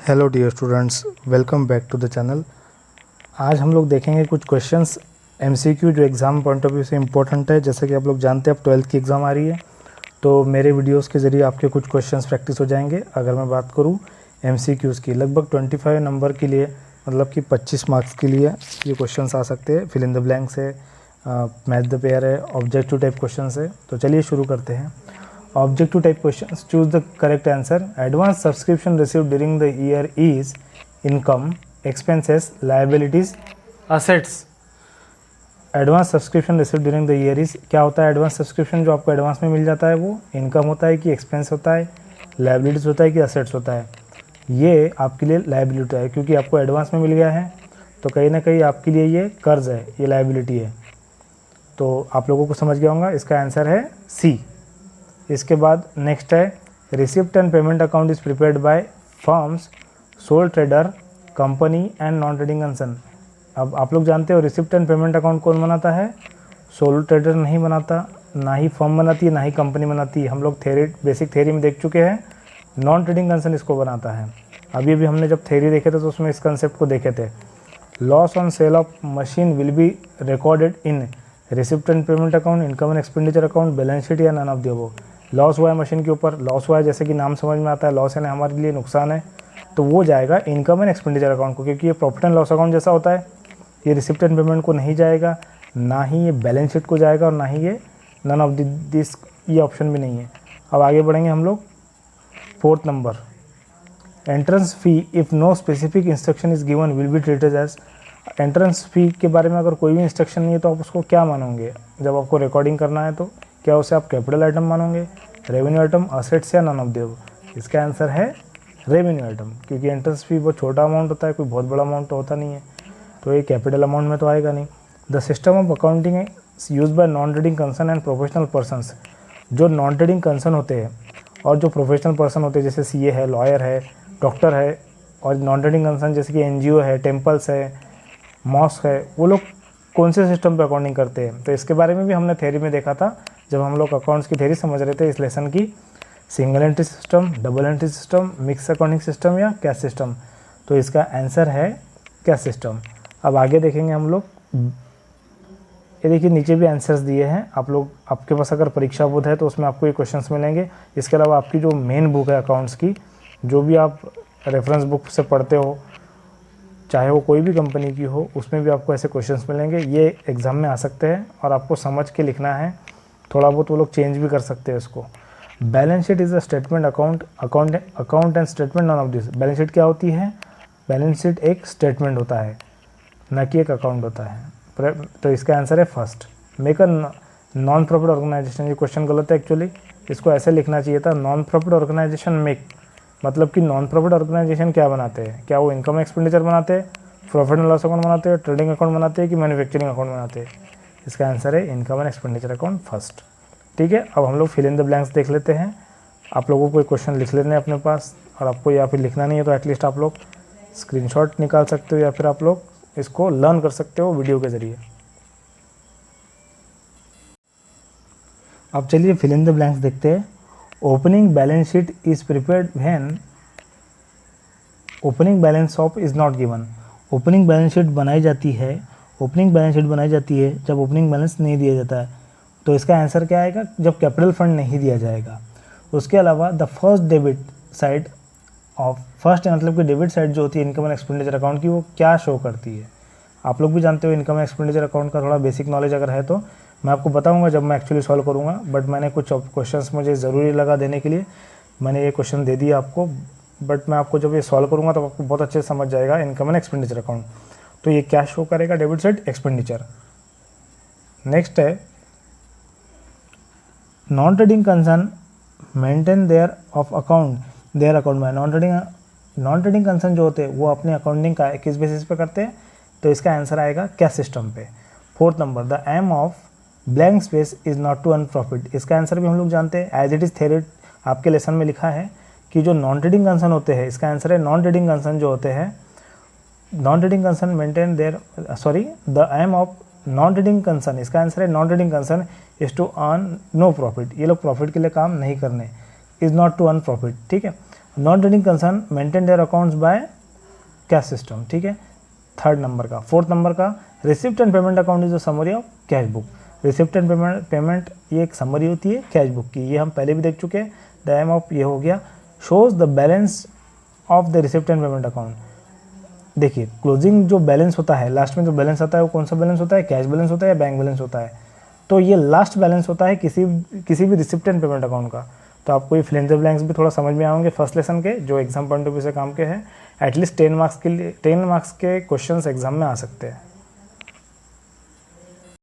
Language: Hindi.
Hello dear students, welcome back to the channel. आज हम लोग देखेंगे कुछ क्वेश्चंस एमसीक्यू जो एग्ज़ाम पॉइंट ऑफ व्यू से इम्पोर्टेंट है। जैसे कि आप लोग जानते हैं अब 12th की एग्ज़ाम आ रही है, तो मेरे वीडियोस के ज़रिए आपके कुछ क्वेश्चंस प्रैक्टिस हो जाएंगे। अगर मैं बात करूं एमसीक्यूज़ की, लगभग 25 नंबर के लिए, मतलब कि 25 मार्क्स के लिए ये क्वेश्चंस आ सकते हैं। फिल इन द ब्लैंक्स है, मैच द पेयर है, ऑब्जेक्टिव टाइप क्वेश्चन है। तो चलिए शुरू करते हैं। Objective type questions. Choose the correct answer. Advance subscription received during the year is income, expenses, liabilities, assets. Advance subscription receive during the year is क्या होता है? एडवांस सब्सक्रिप्शन जो आपको एडवांस में मिल जाता है वो इनकम होता है कि एक्सपेंस होता है, लाइबिलिटीज़ होता है कि असेट्स होता है? ये आपके लिए लाइबिलिटी है, क्योंकि आपको एडवांस में मिल गया है तो कहीं ना कहीं आपके लिए ये कर्ज है, ये लाइबिलिटी है। तो आप लोगों को समझ गया होगा, इसका आंसर है सी। इसके बाद नेक्स्ट है receipt and payment account is prepared by firms, soul trader, company and non trading concern. अब आप लोग जानते हो रिसिप्ट एंड पेमेंट अकाउंट कौन बनाता है? सोल ट्रेडर नहीं बनाता, ना ही फर्म बनाती है, ना ही कंपनी बनाती है। हम लोग बेसिक थ्योरी में देख चुके हैं, नॉन ट्रेडिंग कंसर्न इसको बनाता है। अभी भी हमने जब थ्योरी देखे थे तो उसमें इस कंसेप्ट को देखे थे। Loss on sale of machine will be recorded in receipt and payment account, income and expenditure account, balance sheet या none of the above. Loss हुआ है मशीन के ऊपर, लॉस हुआ है, जैसे कि नाम समझ में आता है, लॉस है ना, हमारे लिए नुकसान है, तो वो जाएगा इनकम एंड एक्सपेंडिचर अकाउंट को, क्योंकि ये प्रॉफिट एंड लॉस अकाउंट जैसा होता है। ये रिसिप्ट एंड पेमेंट को नहीं जाएगा, ना ही ये बैलेंस शीट को जाएगा, और ना ही ये नन ऑफ दिस, ये ऑप्शन भी नहीं है। अब आगे बढ़ेंगे हम लोग। 4th number, entrance fee if no specific instruction is given will be treated as. Entrance fee के बारे में अगर कोई भी इंस्ट्रक्शन नहीं है तो आप उसको क्या मानोगे? जब आपको रिकॉर्डिंग करना है तो क्या उसे आप कैपिटल आइटम मानोगे, रेवेन्यू आइटम, असेट्स या नन ऑफ द? इसका आंसर है रेवेन्यू आइटम, क्योंकि एंट्रेंस फी बहुत छोटा अमाउंट होता है, कोई बहुत बड़ा अमाउंट तो होता नहीं है, तो ये कैपिटल अमाउंट में तो आएगा नहीं। The system of accounting use by non trading concern and professional persons. जो नॉन ट्रेडिंग कंसर्न होते हैं और जो प्रोफेशनल पर्सन होते हैं, जैसे सीए है, लॉयर है, डॉक्टर है, और नॉन ट्रेडिंग कंसर्न जैसे कि एनजीओ है, टेम्पल्स है, मॉस्क है, वो लोग कौन से सिस्टम पे अकाउंटिंग करते हैं? तो इसके बारे में भी हमने थ्योरी में देखा था जब हम लोग अकाउंट्स की थ्योरी समझ रहे थे इस लेसन की। Single entry system, double entry system, mix accounting system या कैश सिस्टम। तो इसका आंसर है कैश सिस्टम। अब आगे देखेंगे हम लोग। ये देखिए नीचे भी आंसर्स दिए हैं आप लोग, आपके पास अगर परीक्षा बोध है तो उसमें आपको ये क्वेश्चंस मिलेंगे। इसके अलावा आपकी जो मेन बुक है अकाउंट्स की, जो भी आप रेफरेंस बुक से पढ़ते हो, चाहे वो कोई भी कंपनी की हो, उसमें भी आपको ऐसे क्वेश्चंस मिलेंगे। ये एग्ज़ाम में आ सकते हैं और आपको समझ के लिखना है। थोड़ा बहुत वो लोग चेंज भी कर सकते हैं इसको। Balance sheet is a statement account and statement none of this. Balance sheet क्या होती है? बैलेंस शीट एक स्टेटमेंट होता है, न कि एक अकाउंट होता है। तो इसका आंसर है first. Make a non profit organization. ये क्वेश्चन गलत है एक्चुअली, इसको ऐसे लिखना चाहिए था, नॉन प्रॉफिट ऑर्गेनाइजेशन मेक। मतलब कि नॉन प्रॉफिट ऑर्गेनाइजेशन क्या बनाते हैं? क्या वो इनकम एक्सपेंडिचर बनाते हैं, प्रॉफिट एंड लॉस अकाउंट बनाते हैं, ट्रेडिंग अकाउंट बनाते हैं कि मैन्युफैक्चरिंग अकाउंट बनाते हैं? इसका आंसर है income and expenditure account first. ठीक है, अब हम लोग फिल इन द ब्लैंक्स देख लेते हैं। आप लोगों को एक क्वेश्चन लिख लेने हैं अपने पास, और आपको या फिर लिखना नहीं है तो एटलीस्ट आप लोग स्क्रीनशॉट निकाल सकते हो या फिर आप लोग इसको लर्न कर सकते हो वीडियो के ज़रिए। अब चलिए फिल इन द ब्लैंक्स देखते हैं। Opening balance sheet is prepared when opening balance of is not given. Opening balance sheet बनाई जाती है, ओपनिंग बैलेंस शीट बनाई जाती है जब ओपनिंग बैलेंस नहीं दिया जाता है। तो इसका आंसर क्या आएगा? जब कैपिटल फंड नहीं दिया जाएगा। उसके अलावा the first debit side of, first मतलब कि डेबिट साइड जो होती है इनकम एंड एक्सपेंडिचर अकाउंट की, वो क्या शो करती है? आप लोग भी जानते हो इनकम एंड एक्सपेंडिचर अकाउंट का थोड़ा बेसिक नॉलेज अगर है तो मैं आपको बताऊंगा जब मैं एक्चुअली सॉल्व करूंगा। बट मैंने कुछ क्वेश्चंस मुझे ज़रूरी लगा देने के लिए मैंने ये क्वेश्चन दे दिया आपको। बट मैं आपको जब ये सॉल्व करूंगा तो आपको बहुत अच्छे से समझ जाएगा इनकम एंड एक्सपेंडिचर अकाउंट। तो ये क्या शो करेगा? Debit side expenditure. नेक्स्ट है non trading concern maintain their account में। नॉन ट्रेडिंग कंसर्न जो होते हैं वो अपने अकाउंटिंग का किस बेसिस पे करते हैं? तो इसका आंसर आएगा कैश सिस्टम पे। 4th number, the aim of blank space is not to earn profit. इसका आंसर भी हम लोग जानते हैं, एज इट इज़ थ्योरी आपके लेसन में लिखा है कि जो नॉन ट्रेडिंग कंसर्न होते हैं, इसका आंसर है नॉन ट्रेडिंग कंसर्न जो होते हैं, non trading concern maintain their the aim of non trading concern, इसका आंसर है non trading concern is to earn no profit. ये लोग प्रॉफिट के लिए काम नहीं करने, is not to earn profit. ठीक है, non trading concern maintain their accounts by cash system, ठीक है। थर्ड नंबर का। फोर्थ नंबर का, receipt and payment account is a summary of cash book. Receipt and payment ये एक समरी होती है कैश बुक की, ये हम पहले भी देख चुके हैं। द एम ऑफ ये हो गया, shows the balance of the receipt and payment account. देखिए क्लोजिंग जो बैलेंस होता है, लास्ट में जो बैलेंस आता है वो कौन सा बैलेंस होता है, कैश बैलेंस होता है या बैंक बैलेंस होता है। तो ये लास्ट बैलेंस होता है किसी भी रिसिप्ट एंड पेमेंट अकाउंट का। तो आपको ये फिल इन द ब्लैंक्स भी थोड़ा समझ में आएंगे फर्स्ट लेसन के, जो एग्जाम पॉइंट ऑफ व्यू से काम के हैं। एटलीस्ट 10 मार्क्स के लिए 10 मार्क्स के क्वेश्चंस एग्जाम में आ सकते हैं।